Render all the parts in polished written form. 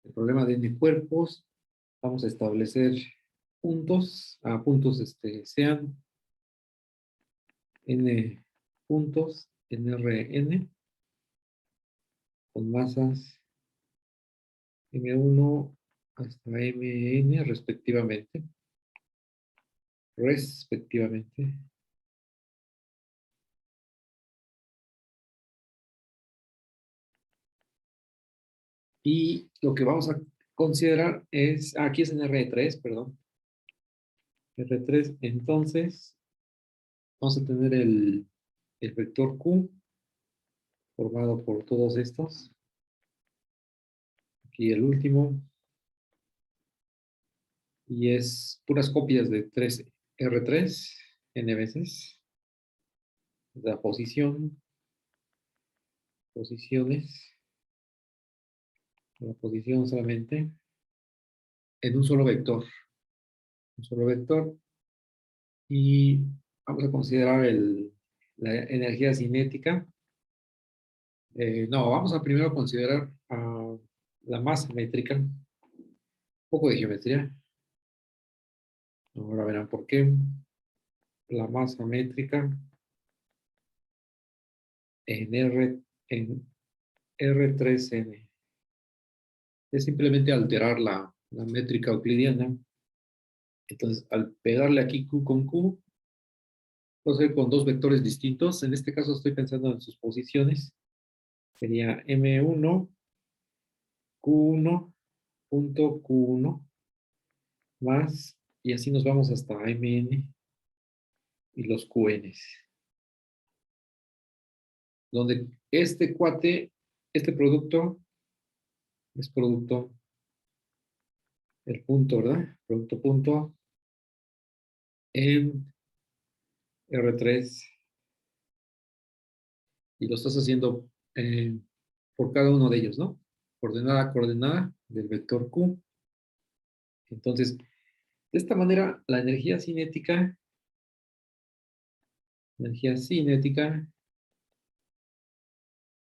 el problema de n cuerpos. Vamos a establecer puntos, sean n puntos en Rn con masas M1 hasta Mn respectivamente. Y lo que vamos a considerar es, aquí es en R3, perdón. R3, entonces vamos a tener el vector Q formado por todos estos. Aquí el último. Y es puras copias de 3 R3 n veces. La posiciones, la posición solamente en un solo vector. Y vamos a considerar la energía cinética. No, vamos a primero considerar la masa métrica. Un poco de geometría. Ahora verán por qué. La masa métrica en R3N. Es simplemente alterar la métrica euclidiana. Entonces, al pegarle aquí Q con Q, puedo hacer con dos vectores distintos. En este caso estoy pensando en sus posiciones. Sería M1, Q1, punto Q1, más, y así nos vamos hasta MN y los QNs. Donde este cuate, este producto, es producto, el punto, ¿verdad? Producto punto en R3, y lo estás haciendo por cada uno de ellos, ¿no? Coordenada a coordenada del vector Q. Entonces, de esta manera, la energía cinética,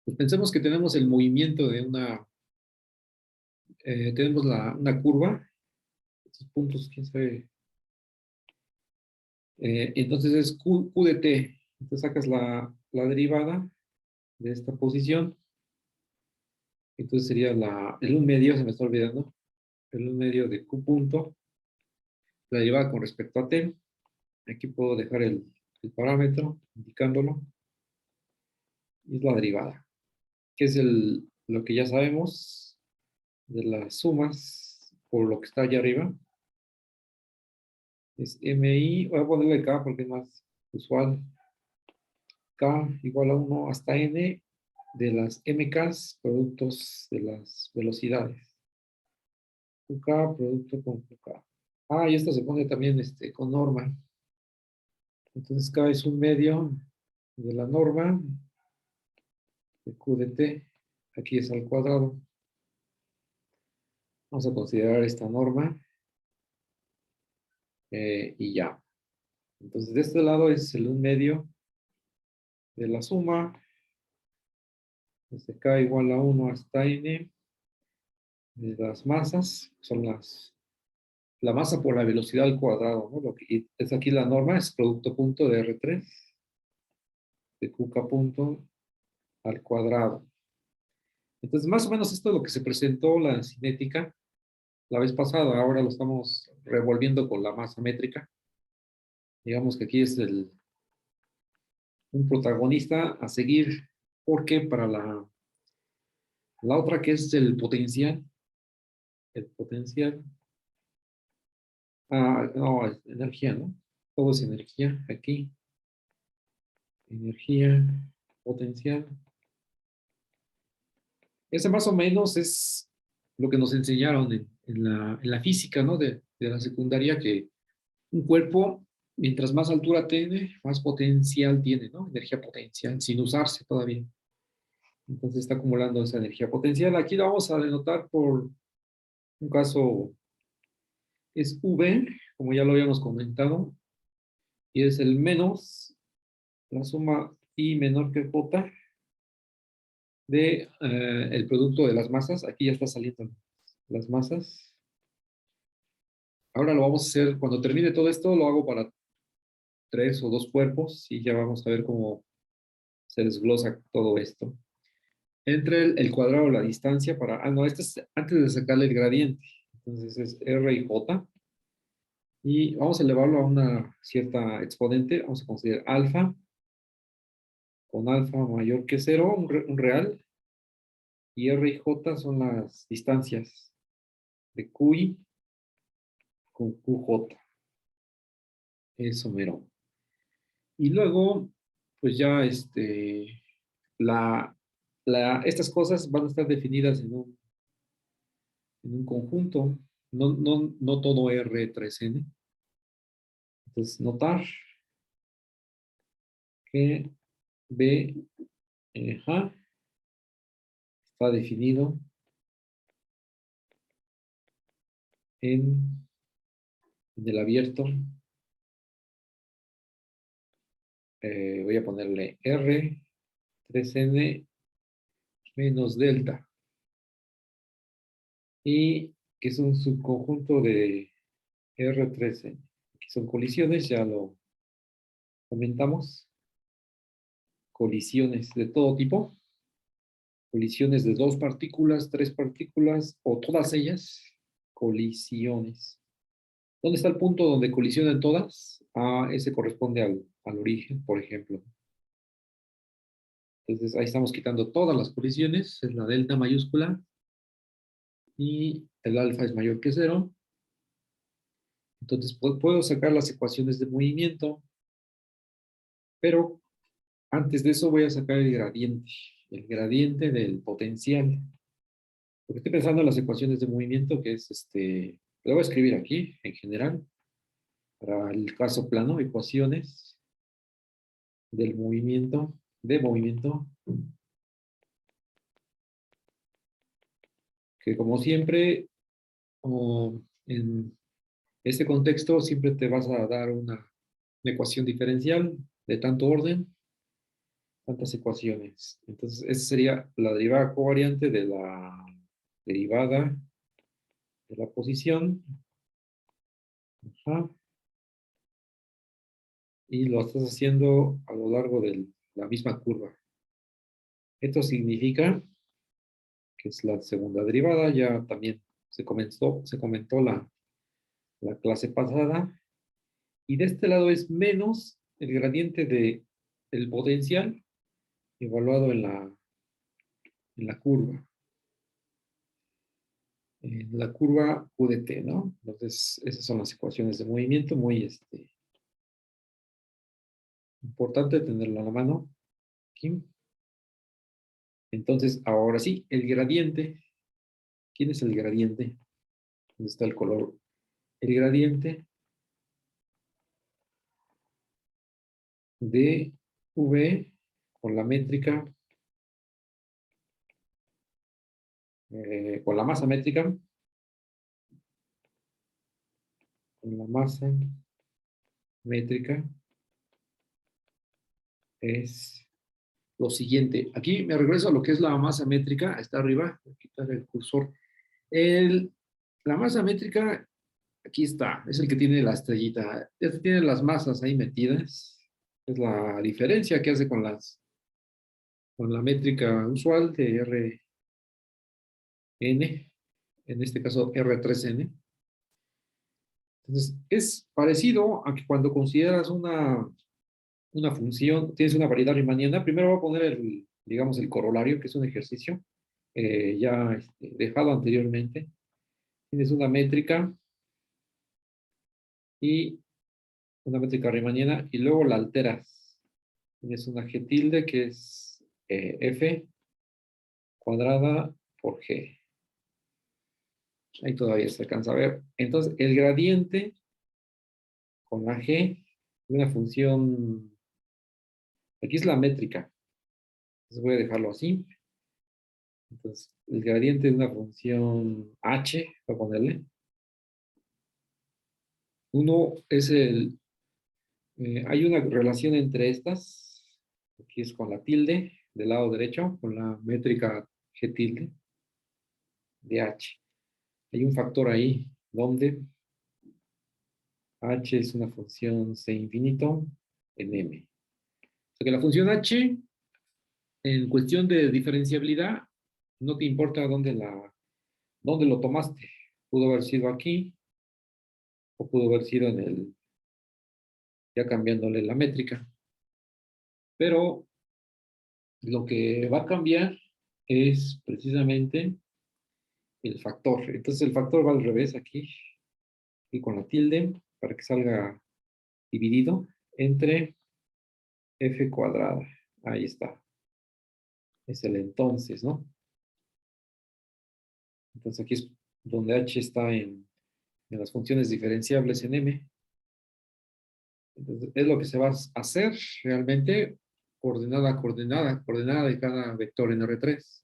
pues pensemos que tenemos el movimiento de tenemos una curva, estos puntos, quién sabe. Entonces es Q de t. Entonces sacas la derivada de esta posición. Entonces sería el 1 medio, se me está olvidando, el 1 medio de Q punto, la derivada con respecto a t. Aquí puedo dejar el parámetro, indicándolo. Y es la derivada, que es lo que ya sabemos de las sumas por lo que está allá arriba. Es MI, voy a ponerle K porque es más usual. K igual a 1 hasta N de las MKs, productos de las velocidades. QK, producto con QK. Y esto se pone también con norma. Entonces K es 1 medio de la norma de Q de T. Aquí es al cuadrado. Vamos a considerar esta norma. Y ya. Entonces de este lado es el 1 medio de la suma. Desde K igual a 1 hasta N de las masas. Son la masa por la velocidad al cuadrado, ¿no? Lo que es aquí la norma, es producto punto de R3 de QK punto al cuadrado. Entonces, más o menos esto es lo que se presentó la cinética la vez pasada. Ahora lo estamos revolviendo con la masa métrica. Digamos que aquí es un protagonista a seguir, porque para la otra, que es el potencial, no, es energía, ¿no? Todo es energía aquí. Energía, potencial. Ese más o menos es lo que nos enseñaron en la física, ¿no? De la secundaria, que un cuerpo, mientras más altura tiene, más potencial tiene, ¿no? Energía potencial, sin usarse todavía. Entonces está acumulando esa energía potencial. Aquí la vamos a denotar por un caso, es V, como ya lo habíamos comentado, y es el menos la suma I menor que J de el producto de las masas. Aquí ya está saliendo las masas. Ahora lo vamos a hacer, cuando termine todo esto, lo hago para 3 o 2 cuerpos y ya vamos a ver cómo se desglosa todo esto. Entre el cuadrado, la distancia para... Ah, no, este es antes de sacarle el gradiente. Entonces es R y J. Y vamos a elevarlo a una cierta exponente. Vamos a considerar alfa, con alfa mayor que 0, un real. Y R y J son las distancias de QI con QJ. Eso mero. Y luego, pues ya la, estas cosas van a estar definidas en un conjunto, no todo R3N. Entonces, notar que B J está definido en el abierto. Voy a ponerle R3N menos delta. Y que es un subconjunto de R3N. Aquí son colisiones, ya lo comentamos. Colisiones de todo tipo. Colisiones de 2 partículas, 3 partículas o todas ellas. Colisiones. ¿Dónde está el punto donde colisionan todas? Ah, ese corresponde al origen, por ejemplo. Entonces ahí estamos quitando todas las colisiones, es la delta mayúscula, y el alfa es mayor que 0. Entonces puedo sacar las ecuaciones de movimiento, pero antes de eso voy a sacar el gradiente del potencial. Porque estoy pensando en las ecuaciones de movimiento, que es lo voy a escribir aquí en general, para el caso plano, ecuaciones del movimiento, de movimiento, que como siempre, o en este contexto, siempre te vas a dar una ecuación diferencial de tanto orden, tantas ecuaciones. Entonces, esa sería la derivada covariante de la derivada de la posición. Ajá. Y lo estás haciendo a lo largo de la misma curva. Esto significa que es la segunda derivada, ya también se comentó la clase pasada, y de este lado es menos el gradiente del potencial evaluado en la curva. En la curva UDT, ¿no? Entonces, esas son las ecuaciones de movimiento, muy importante tenerlo a la mano. Aquí. Entonces, ahora sí, el gradiente. ¿Quién es el gradiente? ¿Dónde está el color? El gradiente de V con la métrica, con la masa métrica, con la masa métrica es lo siguiente. Aquí me regreso a lo que es la masa métrica, está arriba, voy a quitar el cursor. La masa métrica, aquí está, es el que tiene la estrellita. Este tiene las masas ahí metidas. Es la diferencia que hace con la métrica usual de Rn, en este caso R3N. Entonces, es parecido a que cuando consideras una función, tienes una variedad riemanniana, primero voy a poner digamos, el corolario, que es un ejercicio ya dejado anteriormente. Tienes una métrica y una métrica riemanniana y luego la alteras. Tienes una g tilde que es f cuadrada por g. Ahí todavía se alcanza a ver. Entonces, el gradiente con la g de una función, aquí es la métrica. Entonces voy a dejarlo así. Entonces, el gradiente de una función h, voy a ponerle. Uno es hay una relación entre estas. Aquí es con la tilde del lado derecho, con la métrica g tilde de h. Hay un factor ahí donde h es una función c infinito en m. O sea que la función h, en cuestión de diferenciabilidad, no te importa dónde lo tomaste. Pudo haber sido aquí o pudo haber sido ya cambiándole la métrica. Pero lo que va a cambiar es precisamente el factor. Entonces el factor va al revés aquí, y con la tilde, para que salga dividido entre f cuadrada. Ahí está. Es el entonces, ¿no? Entonces aquí es donde h está en las funciones diferenciables en m. Entonces es lo que se va a hacer realmente coordenada a coordenada, coordenada de cada vector en R3.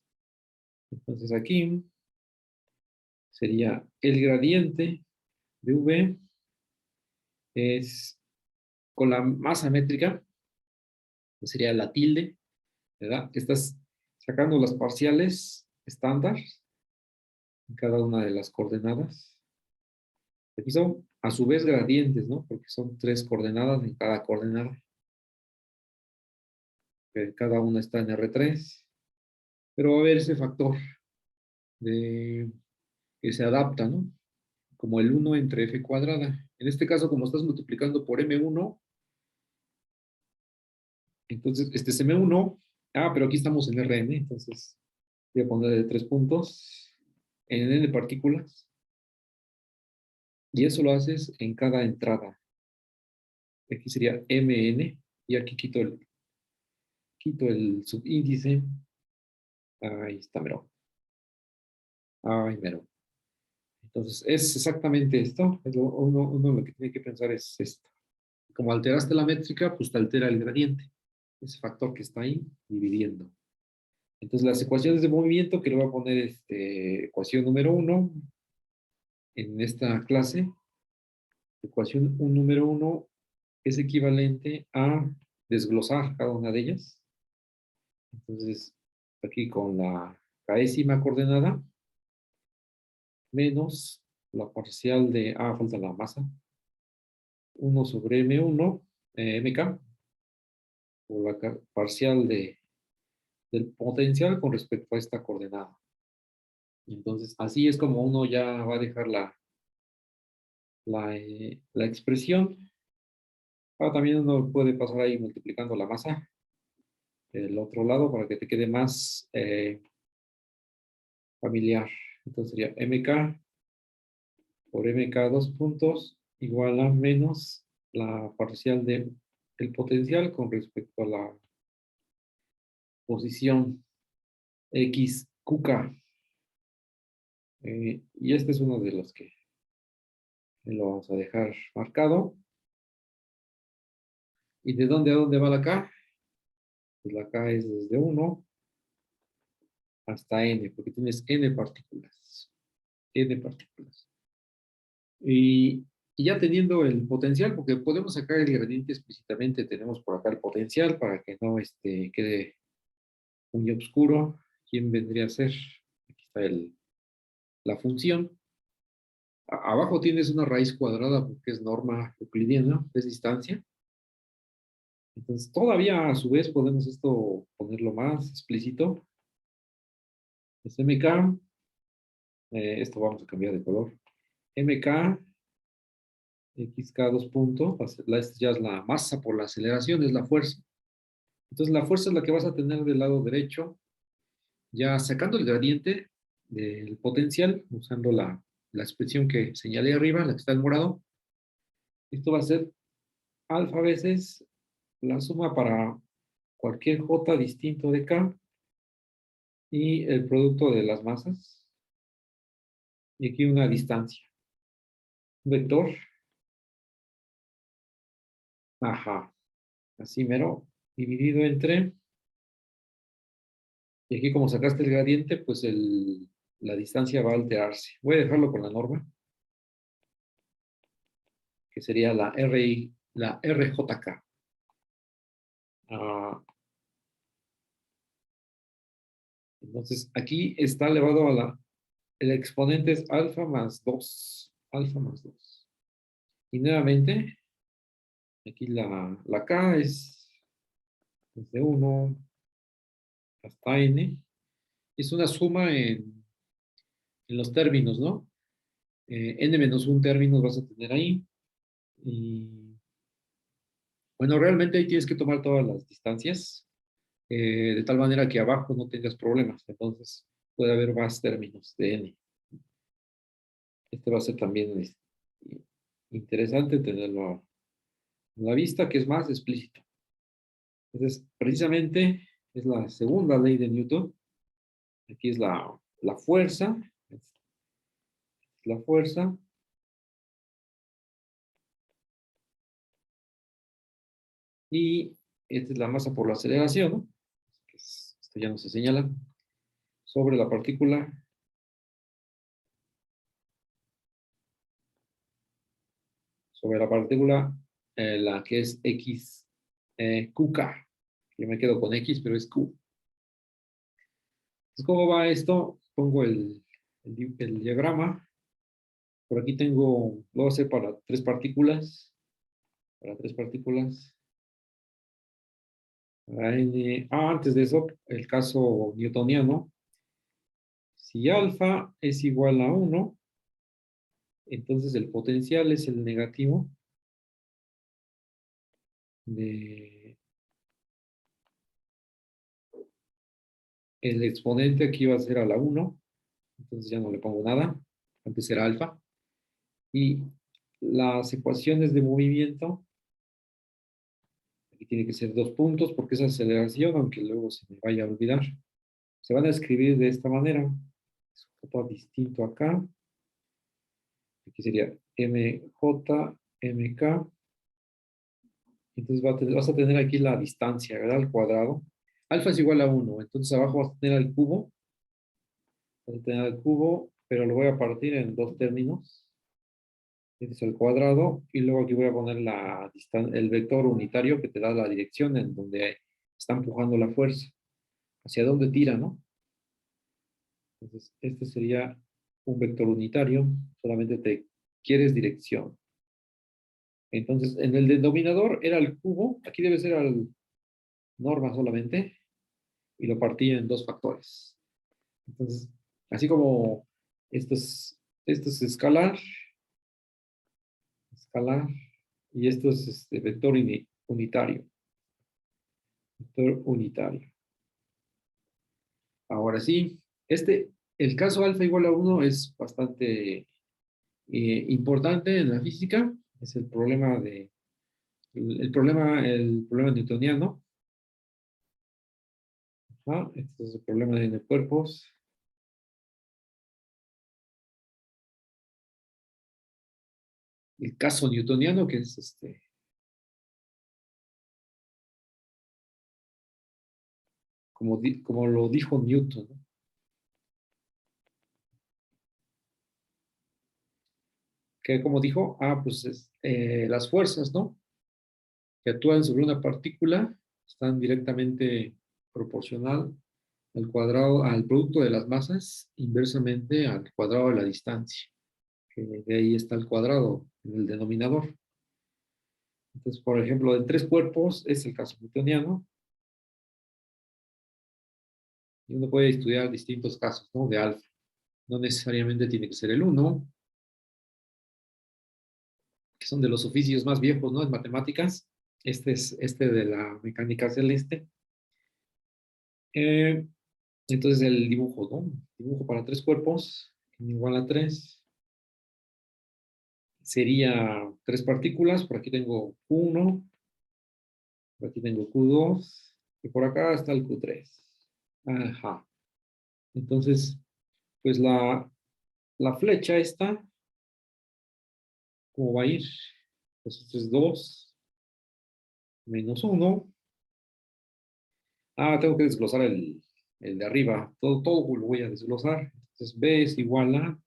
Entonces aquí sería el gradiente de V es con la masa métrica, que sería la tilde, ¿verdad? Estás sacando las parciales estándar en cada una de las coordenadas. Aquí son a su vez gradientes, ¿no? Porque son 3 coordenadas en cada coordenada. Cada una está en R3. Pero va a haber ese factor que se adapta, ¿no? Como el 1 entre f cuadrada. En este caso, como estás multiplicando por m1, entonces este es m1. Pero aquí estamos en Rn, entonces voy a poner de 3 puntos en n partículas. Y eso lo haces en cada entrada. Aquí sería mn, y aquí quito el subíndice. Ahí está, mero. Ay, mero. Entonces, es exactamente esto. Uno lo que tiene que pensar es esto. Como alteraste la métrica, pues te altera el gradiente. Ese factor que está ahí, dividiendo. Entonces, las ecuaciones de movimiento, que le voy a poner ecuación número 1 en esta clase. Ecuación número 1 es equivalente a desglosar cada una de ellas. Entonces, aquí con la késima coordenada, menos la parcial de, falta la masa, 1 sobre M1, MK, por la parcial del potencial con respecto a esta coordenada. Entonces, así es como uno ya va a dejar la expresión. También uno puede pasar ahí multiplicando la masa del otro lado para que te quede más familiar. Entonces sería MK por MK 2 puntos igual a menos la parcial del potencial con respecto a la posición XQK. Y este es uno de los que lo vamos a dejar marcado. ¿Y de dónde a dónde va la K? Pues la K es desde 1 hasta N, porque tienes N partículas. N partículas. Y ya teniendo el potencial, porque podemos sacar el gradiente explícitamente, tenemos por acá el potencial para que no quede muy oscuro. ¿Quién vendría a ser? Aquí está la función. Abajo tienes una raíz cuadrada porque es norma euclidiana, es distancia. Entonces, todavía a su vez podemos esto ponerlo más explícito. Es MK, esto vamos a cambiar de color. MK, XK 2 puntos, ya es la masa por la aceleración, es la fuerza. Entonces, la fuerza es la que vas a tener del lado derecho, ya sacando el gradiente del potencial, usando la expresión que señalé arriba, la que está en morado. Esto va a ser alfa veces la suma para cualquier J distinto de K y el producto de las masas. Y aquí una distancia. Vector. Así mero. Dividido entre. Y aquí como sacaste el gradiente, pues la distancia va a alterarse. Voy a dejarlo con la norma, que sería la RJK. Entonces, aquí está elevado el exponente es alfa más 2. Alfa más 2. Y nuevamente, aquí la K es desde 1 hasta N. Es una suma en los términos, ¿no? N menos un términos vas a tener ahí. Y bueno, realmente ahí tienes que tomar todas las distancias, de tal manera que abajo no tengas problemas. Entonces, puede haber más términos de N. Este va a ser también interesante tenerlo a la vista, que es más explícito. Entonces, precisamente es la segunda ley de Newton. Aquí es la fuerza. La fuerza. Y esta es la masa por la aceleración, ¿no? Esto ya no se señala. Sobre la partícula. Sobre la partícula, la que es X, QK. Yo me quedo con X, pero es Q. Entonces, ¿cómo va esto? Pongo el diagrama. Por aquí tengo, lo voy a hacer para tres partículas. Para tres partículas. Antes de eso, el caso newtoniano. Si alfa es igual a 1, entonces el potencial es el negativo de el exponente aquí va a ser a la 1, entonces ya no le pongo nada, antes era alfa. Y las ecuaciones de movimiento, aquí tiene que ser 2 puntos porque es aceleración, aunque luego se me vaya a olvidar. Se van a escribir de esta manera, es un poco distinto acá. Aquí sería MJ, MK. Entonces vas a tener aquí la distancia, ¿verdad? Al cuadrado. Alfa es igual a 1, entonces abajo vas a tener al cubo. Vas a tener al cubo, pero lo voy a partir en dos términos. Este es el cuadrado, y luego aquí voy a poner el vector unitario que te da la dirección en donde está empujando la fuerza. Hacia dónde tira, ¿no? Entonces, este sería un vector unitario, solamente te quieres dirección. Entonces, en el denominador era el cubo, aquí debe ser al norma solamente, y lo partí en dos factores. Entonces, así como esto es escalar, y esto es vector unitario. Vector unitario. Ahora sí, el caso alfa igual a 1 es bastante importante en la física. Es el problema newtoniano. Este es el problema de cuerpos. El caso newtoniano, que es como lo dijo Newton, ¿no? Que como dijo, pues las fuerzas, ¿no? Que actúan sobre una partícula están directamente proporcional al producto de las masas, inversamente al cuadrado de la distancia, que de ahí está el cuadrado en el denominador. Entonces, por ejemplo, de tres cuerpos es el caso newtoniano, y uno puede estudiar distintos casos, ¿no? De alfa. No necesariamente tiene que ser el uno, que son de los oficios más viejos, ¿no? En matemáticas. Este es de la mecánica celeste. Eh, entonces el dibujo, ¿no? Dibujo para tres cuerpos, igual a 3. Sería tres partículas. Por aquí tengo Q1, por aquí tengo Q2, y por acá está el Q3. Ajá. Entonces, pues la flecha esta, ¿cómo va a ir? Pues esto es 2 menos 1. Tengo que desglosar el de arriba. Todo lo voy a desglosar. Entonces, B es igual a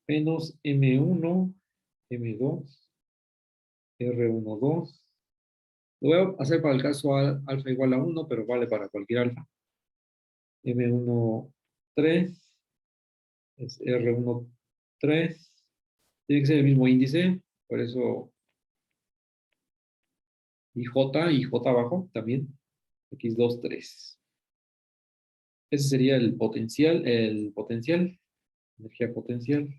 menos M1, M2, R1, 2. Lo voy a hacer para el caso alfa igual a 1, pero vale para cualquier alfa. M1, 3, es R13. Tiene que ser el mismo índice, por eso y J abajo también, X23. Ese sería el potencial, energía potencial.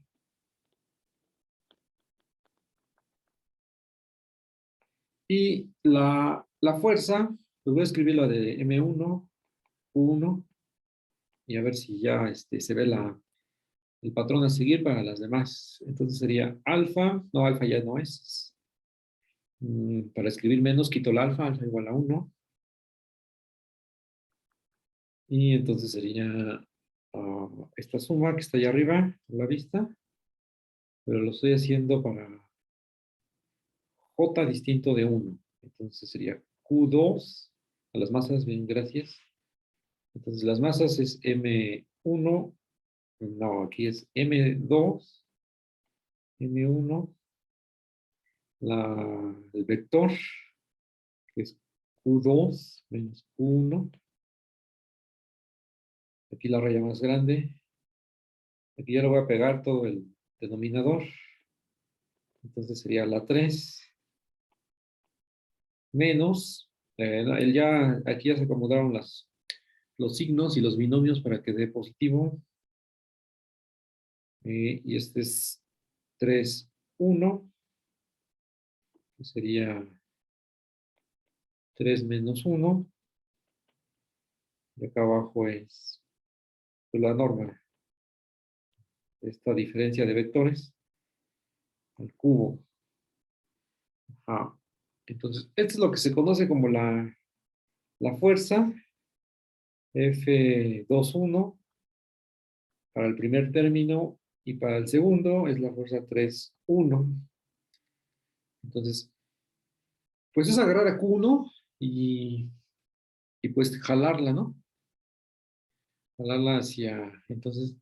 Y la fuerza, pues voy a escribir la de M1, Q1, y a ver si ya se ve el patrón a seguir para las demás. Entonces sería alfa, no, alfa ya no es. Para escribir menos, quito el alfa, alfa igual a 1. Y entonces sería esta suma que está allá arriba, a la vista, pero lo estoy haciendo para J distinto de 1. Entonces sería Q2, a las masas, bien, gracias. Entonces las masas es M1, no, aquí es M2, M1, el vector, que es Q2 menos Q1. Aquí la raya más grande. Aquí ya lo voy a pegar todo el denominador. Entonces sería la 3 menos, aquí ya se acomodaron los signos y los binomios para que dé positivo. Y este es 3, 1, que sería 3 menos 1. Y acá abajo es la norma, esta diferencia de vectores, al cubo. Entonces, esto es lo que se conoce como la fuerza F21 para el primer término y para el segundo es la fuerza 3,1. Entonces, pues es agarrar a Q1 y pues jalarla, ¿no? Jalarla hacia... Entonces,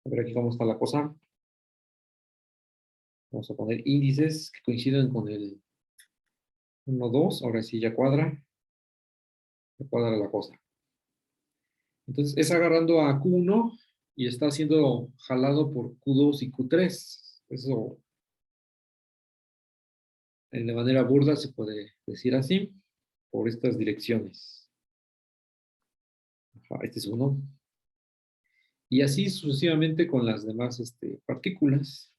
a ver aquí cómo está la cosa. Vamos a poner índices que coinciden con el 1, 2. Ahora sí ya cuadra la cosa. Entonces, es agarrando a Q1 y está siendo jalado por Q2 y Q3. Eso, de manera burda, se puede decir así, por estas direcciones. Este es 1. Y así sucesivamente con las demás partículas.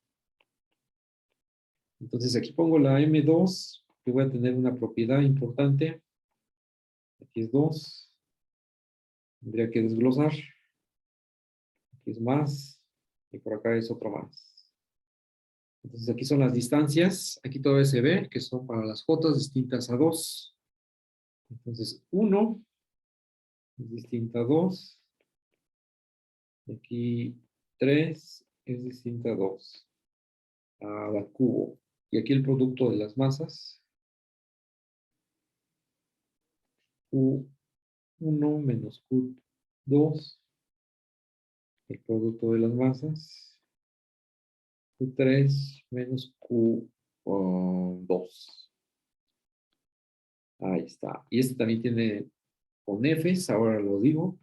Entonces, aquí pongo la M2, que voy a tener una propiedad importante. Aquí es 2. Tendría que desglosar. Aquí es más. Y por acá es otro más. Entonces aquí son las distancias. Aquí todavía se ve que son para las J distintas a 2. Entonces 1 es distinta a 2. Aquí 3 es distinta a 2. A la cubo. Y aquí el producto de las masas. Q1 menos Q2. El producto de las masas. Q3 menos Q2. Ahí está. Y este también tiene con Fs, ahora lo digo.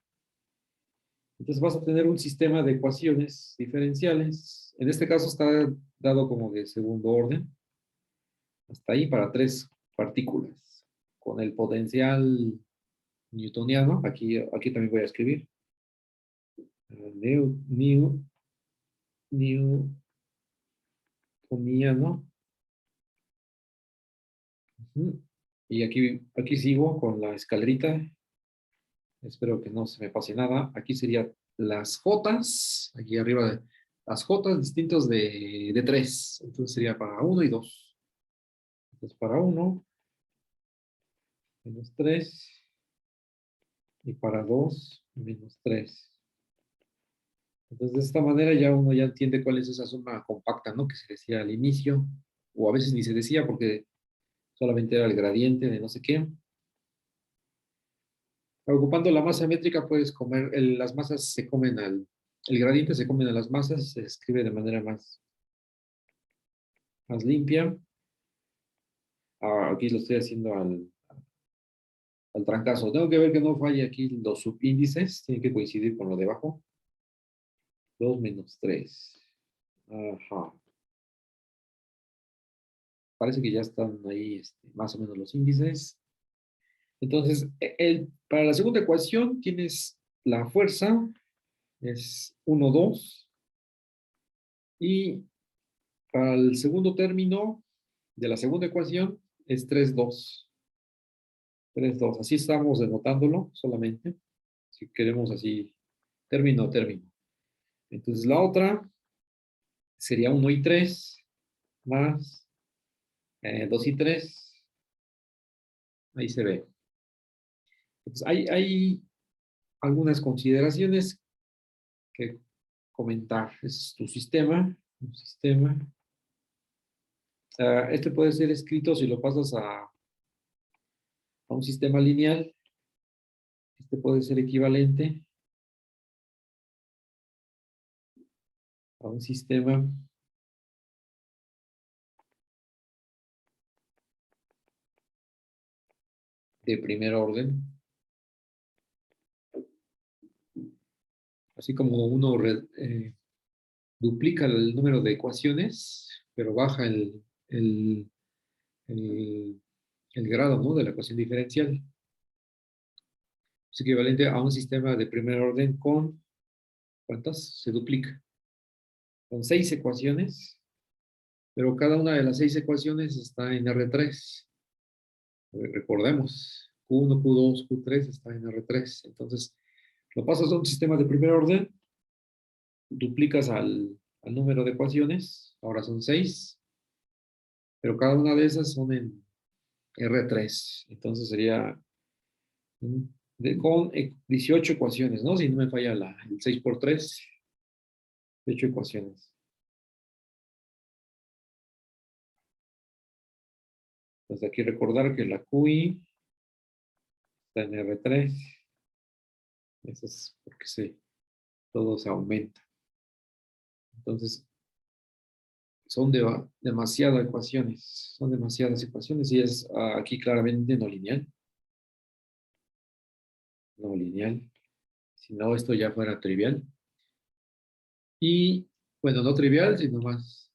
Entonces vas a tener un sistema de ecuaciones diferenciales. En este caso está dado como de segundo orden. Hasta ahí para 3 partículas. Con el potencial newtoniano, aquí también voy a escribir. Newtoniano. Y aquí sigo con la escalerita. Espero que no se me pase nada. Aquí serían las Jotas, aquí arriba las Jotas distintos de 3. Entonces sería para 1 y 2. Entonces para 1, menos 3. Y para 2, menos 3. Entonces de esta manera ya uno ya entiende cuál es esa suma compacta, ¿no? Que se decía al inicio. O a veces ni se decía porque solamente era el gradiente de no sé qué. Ocupando la masa métrica puedes comer, las masas se comen el gradiente se comen a las masas, se escribe de manera más limpia. Aquí lo estoy haciendo al trancazo. Tengo que ver que no falle aquí los subíndices, tienen que coincidir con lo de abajo. 2 menos 3. Ajá. Parece que ya están ahí más o menos los índices. Entonces, para la segunda ecuación tienes la fuerza, es 1, 2. Y para el segundo término de la segunda ecuación es 3, 2. 3, 2. Así estamos denotándolo solamente. Si queremos así, término a término. Entonces, la otra sería 1 y 3 más 2 y 3. Ahí se ve. Entonces, hay algunas consideraciones que comentar. Es tu sistema. Un sistema. Este puede ser escrito si lo pasas a un sistema lineal. Este puede ser equivalente a un sistema de primer orden. Así como uno duplica el número de ecuaciones, pero baja el, el grado, ¿no?, de la ecuación diferencial. Es equivalente a un sistema de primer orden con, ¿cuántas? Se duplica. Con 6 ecuaciones, pero cada una de las 6 ecuaciones está en R3. Recordemos, Q1, Q2, Q3 está en R3. Entonces, lo pasas a un sistema de primer orden, duplicas al número de ecuaciones, ahora son 6, pero cada una de esas son en R3. Entonces sería con 18 ecuaciones, ¿no? Si no me falla el 6 por 3, 18 ecuaciones. Entonces aquí recordar que la QI está en R3. Eso es porque todo se aumenta. Entonces, son demasiadas ecuaciones. Son demasiadas ecuaciones y es aquí claramente no lineal. No lineal. Si no, esto ya fuera trivial. Y, bueno, no trivial, sino más.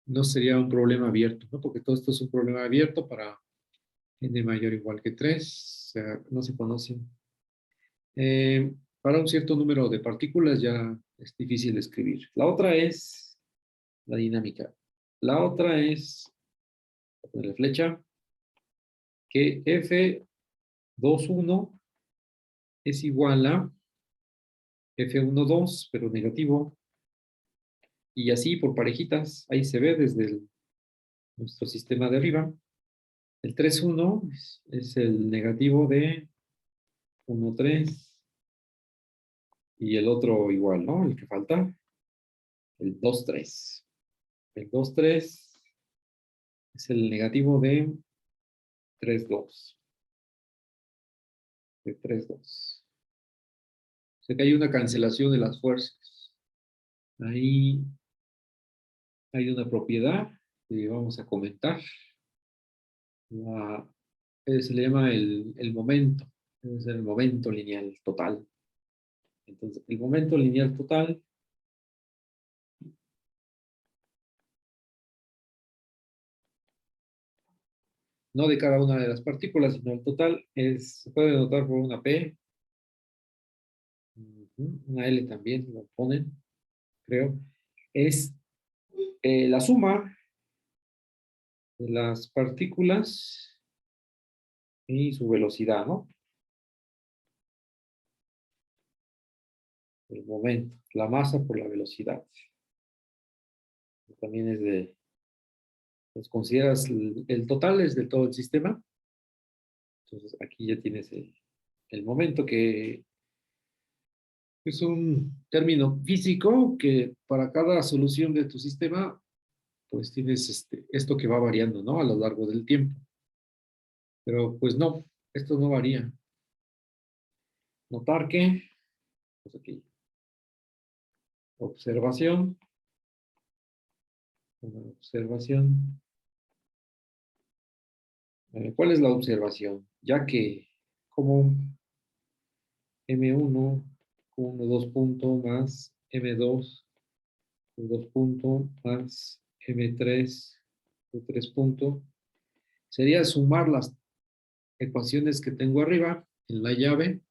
No sería un problema abierto, ¿no? Porque todo esto es un problema abierto para n mayor o igual que 3. O sea, no se conocen. Para un cierto número de partículas ya es difícil de escribir. La otra es la dinámica. La otra es, voy a ponerle flecha, que F21 es igual a F12, pero negativo, y así por parejitas, ahí se ve desde nuestro sistema de arriba. El 3,1 es el negativo de 1,3, y el otro igual, ¿no? El que falta, el 2,3. El 2,3 es el negativo de 3,2. De 3,2. O sea que hay una cancelación de las fuerzas. Ahí hay una propiedad que vamos a comentar. Se le llama el momento. Es el momento lineal total. Entonces, el momento lineal total no de cada una de las partículas, sino el total se puede denotar por una P, una L también lo ponen, creo. Es la suma de las partículas y su velocidad, ¿no? El momento, la masa por la velocidad. También es pues consideras el total es de todo el sistema. Entonces aquí ya tienes el momento, que es un término físico que para cada solución de tu sistema, pues tienes esto que va variando, ¿no? A lo largo del tiempo. Pero pues no, esto no varía. Notar que, pues aquí, observación, una observación. ¿Cuál es la observación? Ya que como M1 Q1, 2 punto más M2, Q2 punto más M3, Q3 punto. Sería sumar las ecuaciones que tengo arriba en la llave.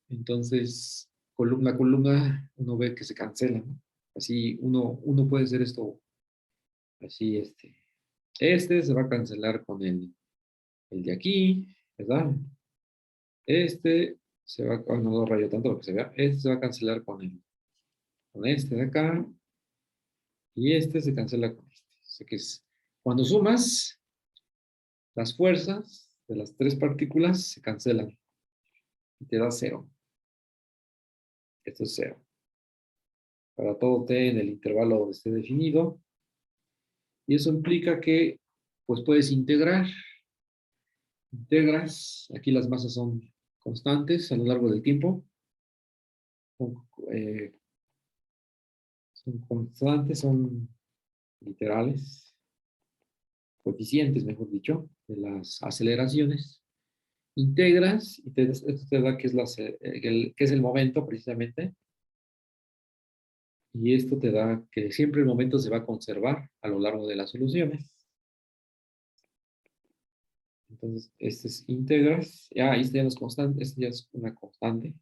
Entonces, columna a columna, uno ve que se cancela, ¿no? Así uno puede hacer esto así, este se va a cancelar con el de aquí, ¿verdad? Este se va, no lo rayo tanto para que se vea, este se va a cancelar con este de acá, y este se cancela con este. O sea que es, cuando sumas, las fuerzas de las tres partículas se cancelan y te da cero. Esto es cero. Para todo t en el intervalo donde esté definido. Y eso implica que pues puedes integrar. Integras, aquí las masas son constantes a lo largo del tiempo. Son, eh, son constantes, son literales, coeficientes, mejor dicho, de las aceleraciones. Integras y esto te da que es, que es el momento precisamente. Y esto te da que siempre el momento se va a conservar a lo largo de las soluciones. Entonces, este es integras. Ya, ahí ya no es constante, este ya es una constante.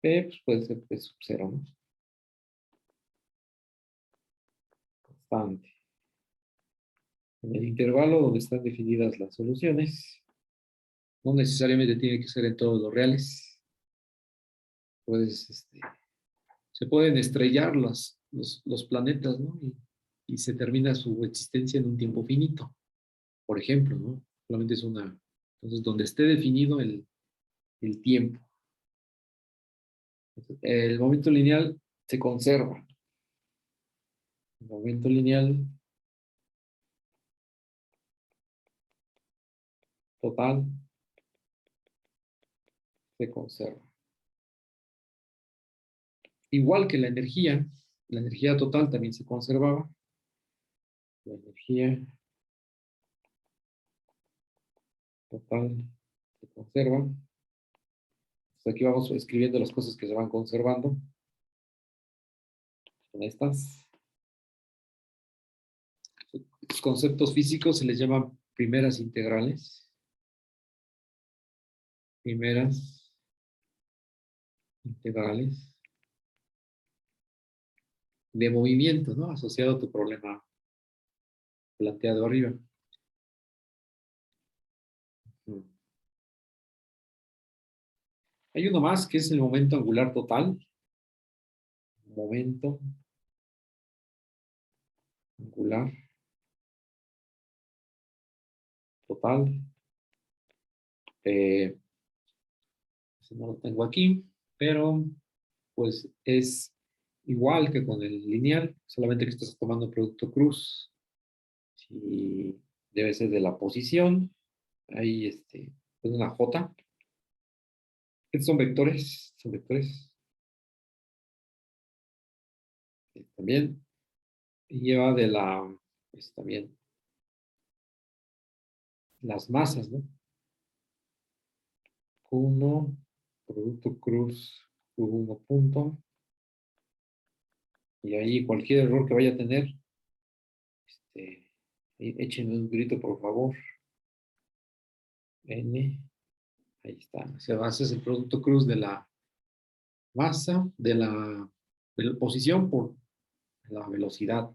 P pues puede ser P sub 0, ¿no? Constante. En el intervalo donde están definidas las soluciones, no necesariamente tiene que ser en todos los reales. Puedes, se pueden estrellar los planetas, ¿no? Y se termina su existencia en un tiempo finito, por ejemplo, ¿no? Solamente es una. Entonces, donde esté definido el tiempo, el momento lineal se conserva. El momento lineal total se conserva. Igual que la energía total también se conservaba. La energía total se conserva. Entonces aquí vamos escribiendo las cosas que se van conservando. Son estas. Los conceptos físicos se les llaman primeras integrales. Primeras integrales de movimiento, ¿no? Asociado a tu problema planteado arriba. Hay uno más que es el momento angular total. Momento angular total. No lo tengo aquí, pero pues es igual que con el lineal, solamente que estás tomando producto cruz. Si debe ser de la posición. Ahí es una J. Estos son vectores. Son vectores. También. Y lleva de pues también las masas, ¿no? Q1, producto cruz, Q1 punto. Y ahí cualquier error que vaya a tener, échenme un grito, por favor. N. Ahí está. Se basa es el producto cruz de la masa, de la posición por la velocidad.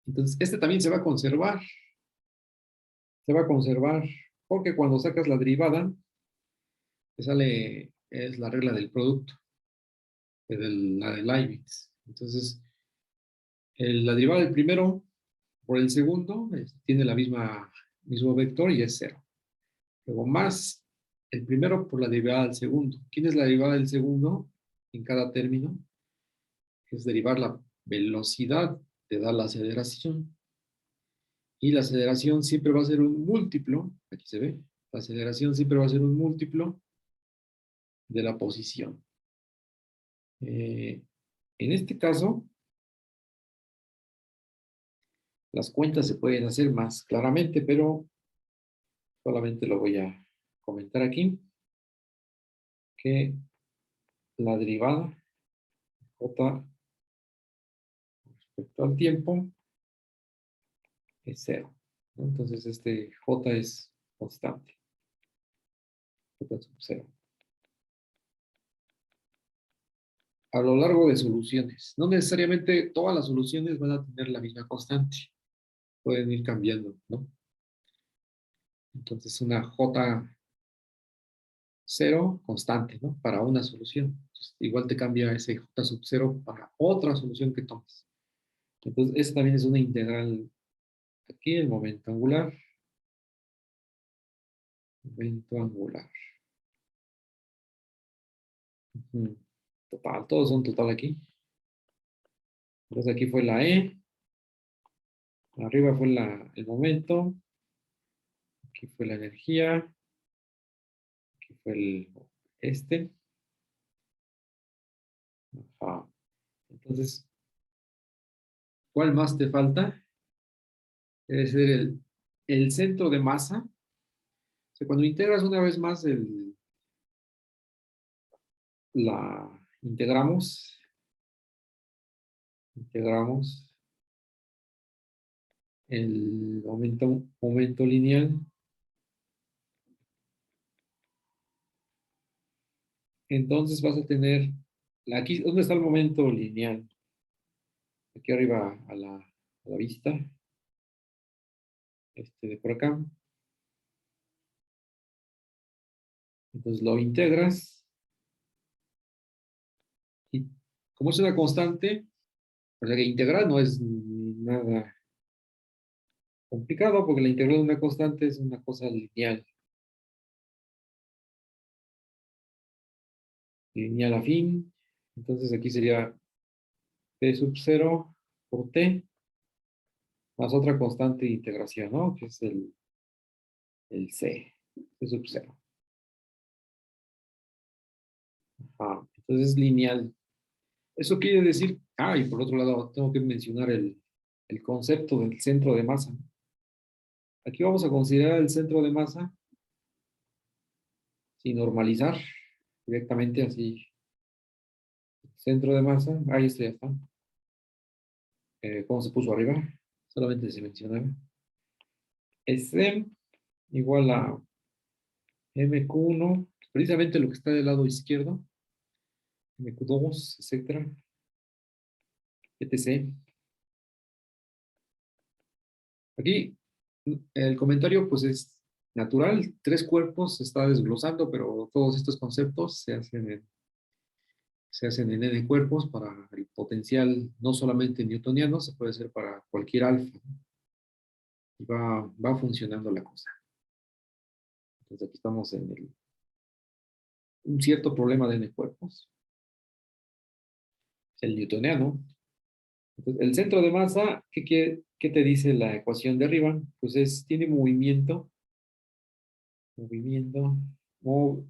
Entonces, este también se va a conservar. Se va a conservar porque cuando sacas la derivada, te sale, es la regla del producto, la de Leibniz. Entonces, la derivada del primero por el segundo tiene la mismo vector y es cero. Luego más el primero por la derivada del segundo. ¿Quién es la derivada del segundo en cada término? Es derivar la velocidad, te da la aceleración. Y la aceleración siempre va a ser un múltiplo, aquí se ve, la aceleración siempre va a ser un múltiplo de la posición. En este caso, las cuentas se pueden hacer más claramente, pero solamente lo voy a comentar aquí. que la derivada J respecto al tiempo es cero, ¿no? Entonces este J es constante, J sub cero. A lo largo de soluciones. No necesariamente todas las soluciones van a tener la misma constante. Pueden ir cambiando, ¿no? Entonces una J cero constante, ¿no? Para una solución. Entonces, igual te cambia ese J sub cero para otra solución que tomes. Entonces, esa también es una integral. Aquí el momento angular. Momento angular. Total, todos son total aquí. Entonces aquí fue la E. Arriba fue el momento. Aquí fue la energía. Aquí fue este. Ajá. Entonces, ¿cuál más te falta? Debe ser el centro de masa. O sea, cuando integras una vez más la integramos el momento lineal. Entonces vas a tener, aquí, ¿dónde está el momento lineal? Aquí arriba a la vista, de por acá. Entonces lo integras y como es una constante, o sea que integrar no es nada complicado porque la integral de una constante es una cosa lineal. Lineal afín. Entonces aquí sería T sub 0 por T más otra constante de integración, ¿no? Que es el C, T sub 0. Entonces es lineal. Eso quiere decir, y por otro lado tengo que mencionar el concepto del centro de masa. Aquí vamos a considerar el centro de masa sin normalizar directamente así. Centro de masa, ahí está, ya está. ¿Cómo se puso arriba? Solamente se mencionaba. Es M igual a MQ1, precisamente lo que está del lado izquierdo, MQ2, etcétera, etc. Aquí el comentario pues es natural, tres cuerpos se está desglosando, pero todos estos conceptos se hacen en N cuerpos para el potencial no solamente newtoniano, se puede hacer para cualquier alfa. Y va funcionando la cosa. Entonces aquí estamos en un cierto problema de N cuerpos, el newtoniano. Entonces, el centro de masa, ¿qué te dice la ecuación de arriba? Pues tiene movimiento, mov-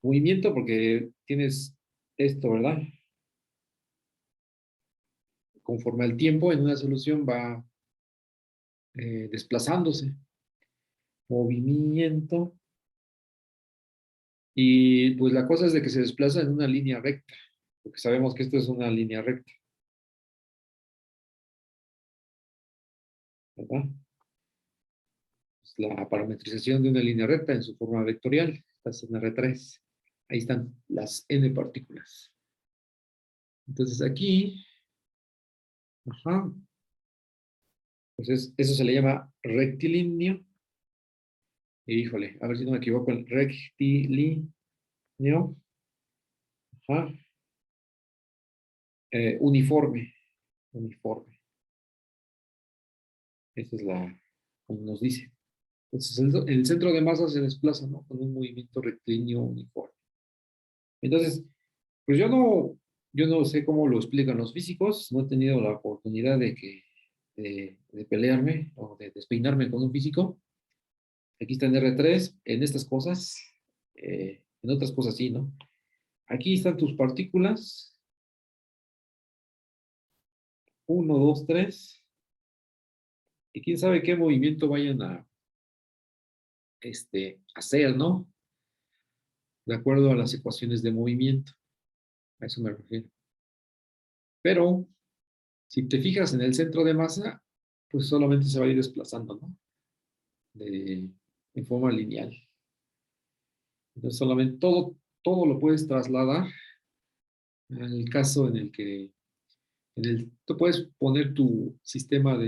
movimiento porque tienes esto, ¿verdad? Conforme al tiempo en una solución va desplazándose. Movimiento. Y pues la cosa es de que se desplaza en una línea recta, porque sabemos que esto es una línea recta, ¿verdad? Pues la parametrización de una línea recta en su forma vectorial, estás en R3. Ahí están las n partículas. Entonces aquí, ajá, pues eso se le llama rectilíneo. Híjole, a ver si no me equivoco, el rectilíneo, ajá, uniforme. Esa es como nos dice. Entonces el centro de masa se desplaza, ¿no? Con un movimiento rectilíneo uniforme. Entonces, pues yo no sé cómo lo explican los físicos, no he tenido la oportunidad de pelearme o de despeinarme con un físico. Aquí está en R3, en estas cosas, en otras cosas sí, ¿no? Aquí están tus partículas, uno, dos, tres, y quién sabe qué movimiento vayan a hacer, ¿no? de acuerdo a las ecuaciones de movimiento. A eso me refiero. Pero si te fijas en el centro de masa, pues solamente se va a ir desplazando, ¿no? En forma lineal. Entonces solamente todo lo puedes trasladar al caso en el que tú puedes poner tu sistema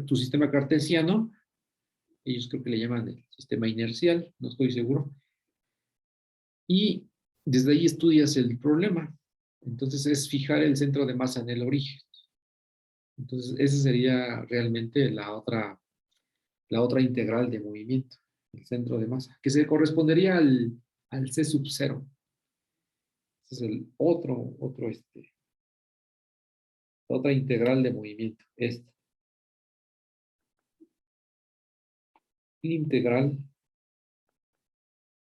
tu sistema cartesiano, ellos creo que le llaman el sistema inercial, no estoy seguro, y desde ahí estudias el problema. Entonces es fijar el centro de masa en el origen. Entonces esa sería realmente la otra integral de movimiento, el centro de masa, que se correspondería al C sub 0. Ese es el otra integral de movimiento. Esta integral,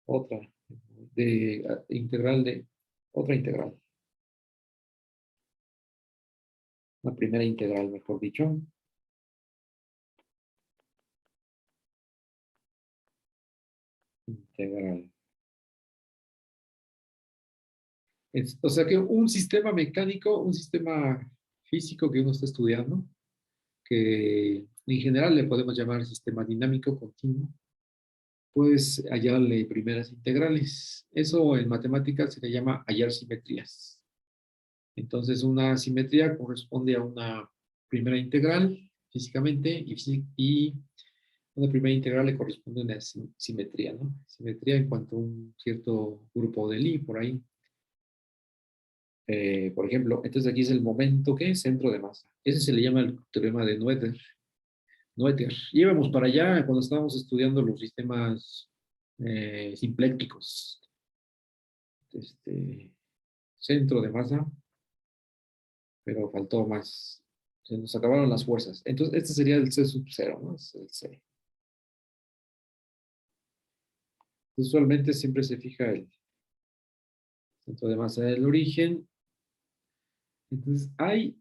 otra, integral de otra integral. La primera integral, mejor dicho. Integral. O sea que un sistema mecánico, un sistema físico que uno está estudiando, que en general le podemos llamar sistema dinámico continuo, pues hallarle primeras integrales. Eso en matemáticas se le llama hallar simetrías. Entonces una simetría corresponde a una primera integral físicamente y una primera integral le corresponde a una simetría, ¿no? Simetría en cuanto a un cierto grupo de Lie por ahí. Por ejemplo, entonces aquí es el momento, ¿qué? Centro de masa. Ese se le llama el teorema de Noether. Noether. Íbamos para allá cuando estábamos estudiando los sistemas simplécticos. Centro de masa, pero faltó más. Se nos acabaron las fuerzas. Entonces, este sería el C sub 0, ¿no? Es el C. Usualmente siempre se fija el centro de masa del origen. Entonces, hay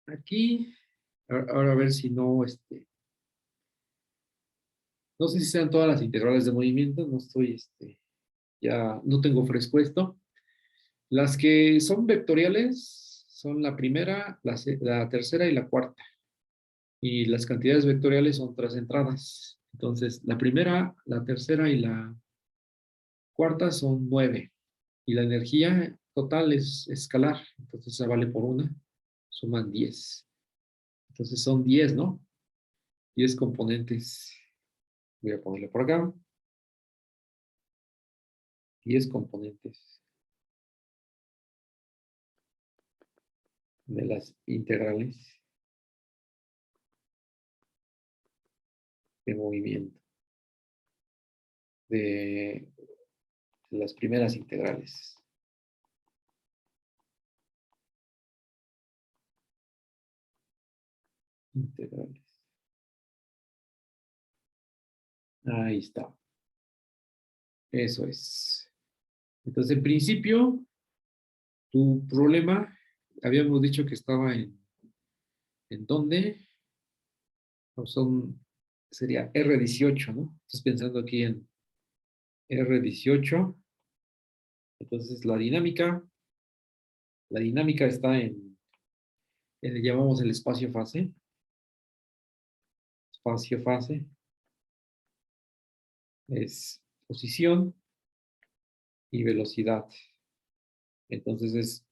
aquí, ahora a ver si no, no sé si sean todas las integrales de movimiento, no estoy, ya no tengo fresco esto. Las que son vectoriales son la primera, la tercera y la cuarta. Y las cantidades vectoriales son tras entradas. Entonces, la primera, la tercera y la cuarta son 9. Y la energía total es escalar. Entonces, se vale por una. Suman 10. Entonces, son 10, ¿no? 10 componentes. Voy a ponerle por acá. 10 componentes de las integrales de movimiento. De las primeras integrales. Integrales. Ahí está. Eso es. Entonces, en principio, tu problema, habíamos dicho que estaba ¿en dónde? Sería R18, ¿no? Estás pensando aquí en R18. Entonces, la dinámica está le llamamos el espacio-fase. Espacio-fase es posición y velocidad. Entonces,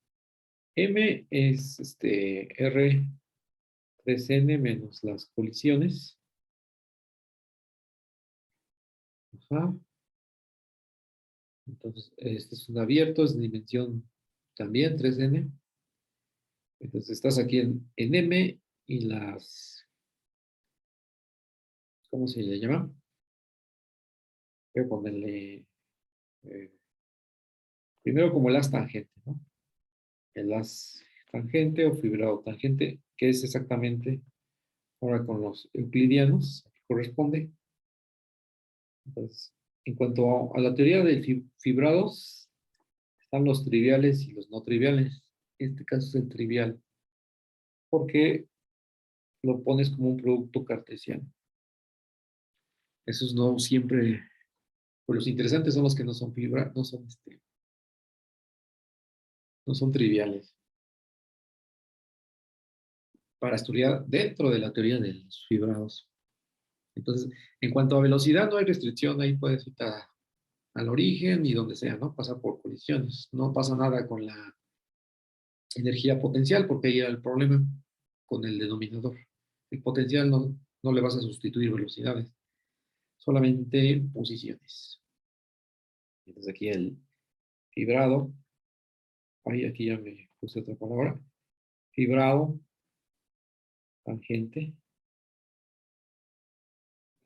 M es R3N menos las colisiones. Ajá. Entonces, este es un abierto, es dimensión también 3N. Entonces, estás aquí en M y ¿cómo se le llama? Voy a ponerle primero como el haz tangente, ¿no? El haz tangente o fibrado tangente, que es exactamente ahora con los euclidianos, que corresponde. Entonces, en cuanto a la teoría de fibrados, están los triviales y los no triviales. En este caso es el trivial, porque lo pones como un producto cartesiano. Esos no siempre Pues los interesantes son los que no son fibra, no son triviales. Para estudiar dentro de la teoría de los fibrados. Entonces, en cuanto a velocidad, no hay restricción, ahí puedes ir al origen y donde sea, ¿no? Pasa por colisiones. No pasa nada con la energía potencial, porque ahí era el problema con el denominador. El potencial no le vas a sustituir velocidades, solamente posiciones. Entonces aquí el fibrado, ahí aquí ya me puse otra palabra, fibrado, tangente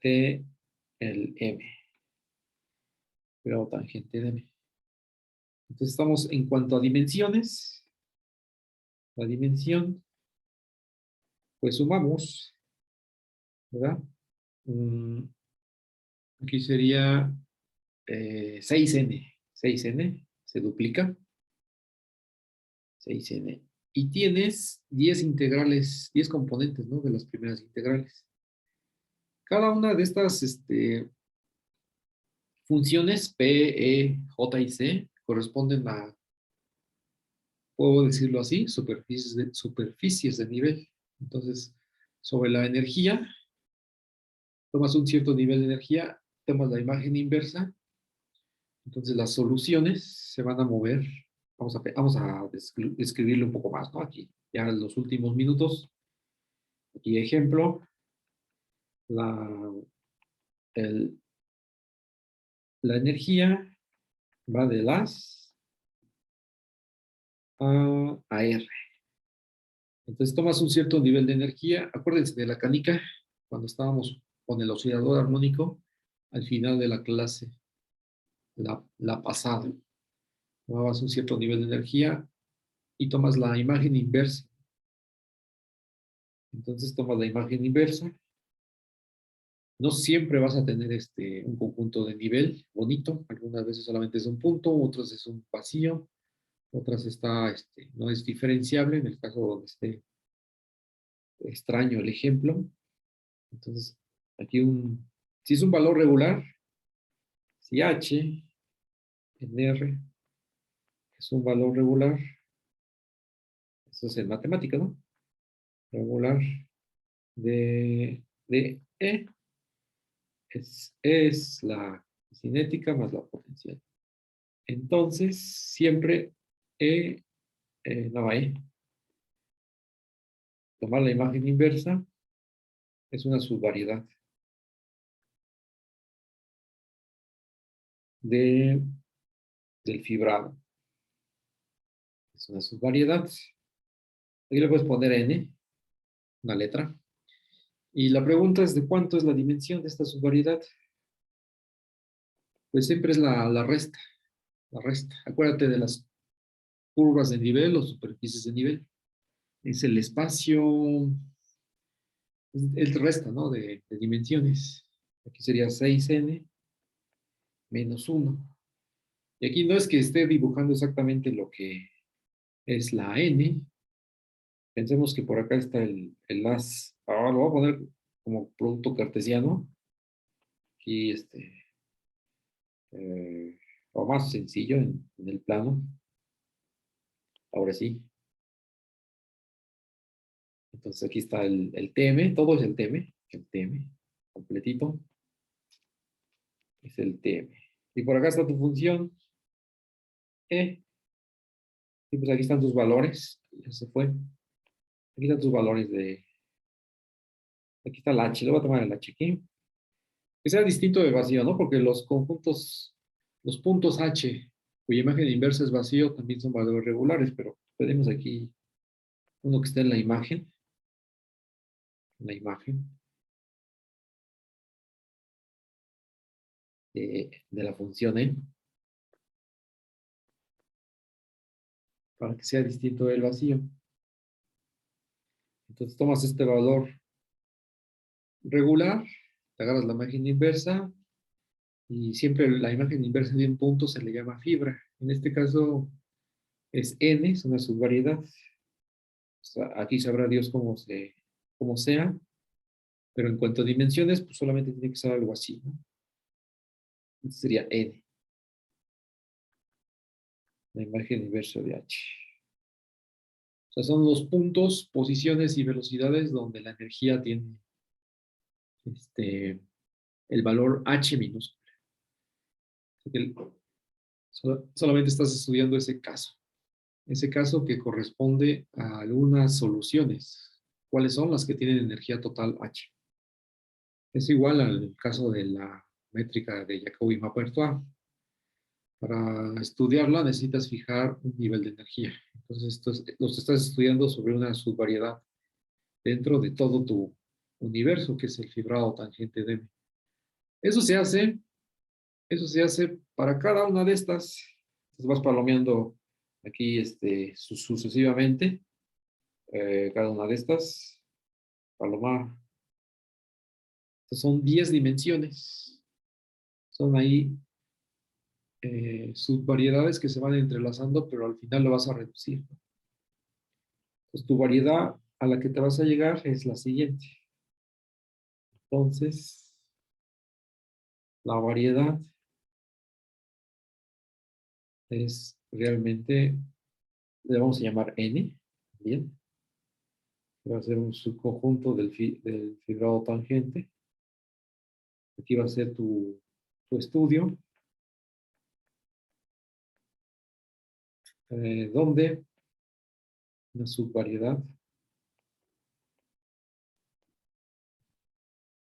de el M, fibrado tangente de M. Entonces estamos en cuanto a dimensiones, la dimensión, pues sumamos, ¿verdad? Mm, aquí sería 6n, 6n, se duplica, 6n. Y tienes 10 integrales, 10 componentes, ¿no? De las primeras integrales. Cada una de estas funciones P, E, J y C corresponden a, puedo decirlo así, superficies de nivel. Entonces, sobre la energía, tomas un cierto nivel de energía, tomas la imagen inversa, entonces las soluciones se van a mover. Vamos a describirlo un poco más, ¿no? Aquí, ya en los últimos minutos. Aquí ejemplo, la, el, la energía va de las a R. Entonces tomas un cierto nivel de energía. Acuérdense de la canica, cuando estábamos con el oscilador armónico, al final de la clase, la pasada. Tomabas un cierto nivel de energía y tomas la imagen inversa. Entonces tomas la imagen inversa. No siempre vas a tener un conjunto de nivel bonito. Algunas veces solamente es un punto, otras es un vacío, otras no es diferenciable en el caso donde esté extraño el ejemplo. Entonces, aquí si es un valor regular, si H en R es un valor regular, eso es en matemática, ¿no? Regular de E es la cinética más la potencial. Entonces, siempre no hay. Tomar la imagen inversa es una subvariedad de, del fibrado. Es una subvariedad. Aquí le puedes poner N, una letra. Y la pregunta es de cuánto es la dimensión de esta subvariedad. Pues siempre es la resta. La resta. Acuérdate de las curvas de nivel o superficies de nivel. Es el espacio, el resta, ¿no? De dimensiones. Aquí sería 6n menos 1. Y aquí no es que esté dibujando exactamente lo que es la n. Pensemos que por acá está el as. Ahora lo voy a poner como producto cartesiano. Aquí o más sencillo en el plano. Ahora sí. Entonces aquí está el TM, todo es el TM, completito. Es el TM. Y por acá está tu función E. Y pues aquí están tus valores. Ya se fue. Aquí están tus valores aquí está el H. Le voy a tomar el H aquí. Que sea distinto de vacío, ¿no? Porque los conjuntos, los puntos H, cuya imagen inversa es vacío, también son valores regulares, pero tenemos aquí uno que está en la imagen de la función E, para que sea distinto del vacío. Entonces tomas este valor regular, te agarras la imagen inversa y siempre la imagen inversa de un punto se le llama fibra. En este caso es N, es una subvariedad. O sea, aquí sabrá Dios cómo sea, pero en cuanto a dimensiones, pues solamente tiene que ser algo así, ¿no? Esto sería N, la imagen inversa de H. O sea, son los puntos, posiciones y velocidades donde la energía tiene el valor H minúsculo. Solamente estás estudiando ese caso que corresponde a algunas soluciones. ¿Cuáles son las que tienen energía total H? Es igual al caso de la métrica de Jacobi-Mappertois. Para estudiarla necesitas fijar un nivel de energía. Entonces, los estás estudiando sobre una subvariedad dentro de todo tu universo, que es el fibrado tangente de M. Eso se hace, eso se hace para cada una de estas. Entonces vas palomeando aquí sucesivamente cada una de estas. Palomar. Entonces son 10 dimensiones. Son ahí subvariedades que se van entrelazando, pero al final lo vas a reducir. Entonces tu variedad a la que te vas a llegar es la siguiente. Entonces, la variedad es realmente, le vamos a llamar N, bien. Va a ser un subconjunto del fibrado tangente. Aquí va a ser tu estudio, donde una subvariedad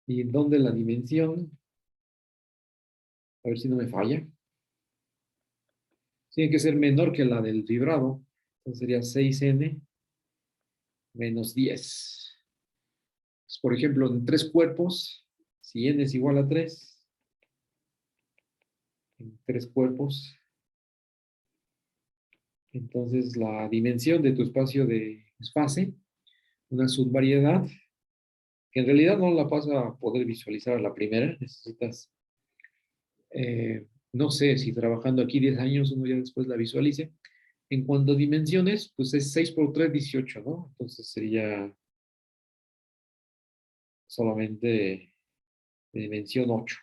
y donde la dimensión, a ver si no me falla, tiene que ser menor que la del fibrado. Entonces sería 6N menos 10. Pues, por ejemplo, en 3 cuerpos, si N es igual a 3, en 3 cuerpos, entonces la dimensión de tu espacio de espacio, una subvariedad, que en realidad no la vas a poder visualizar a la primera, necesitas, no sé, si trabajando aquí 10 años uno ya después la visualice. En cuanto a dimensiones, pues es 6 por 3, 18, ¿no? Entonces sería solamente de dimensión 8.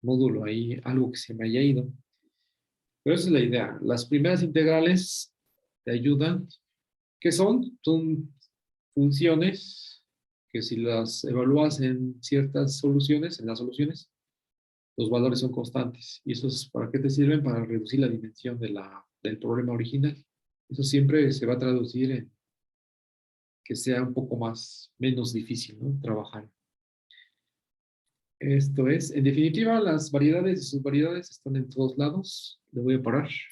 Módulo ahí, algo que se me haya ido. Pero esa es la idea. Las primeras integrales te ayudan. ¿Qué son? Son funciones que si las evalúas en ciertas soluciones, en las soluciones, los valores son constantes. ¿Y eso es para qué te sirven? Para reducir la dimensión del problema original. Eso siempre se va a traducir en que sea un poco menos difícil, ¿no? Trabajar. Esto es, en definitiva, las variedades y subvariedades están en todos lados. Le voy a parar.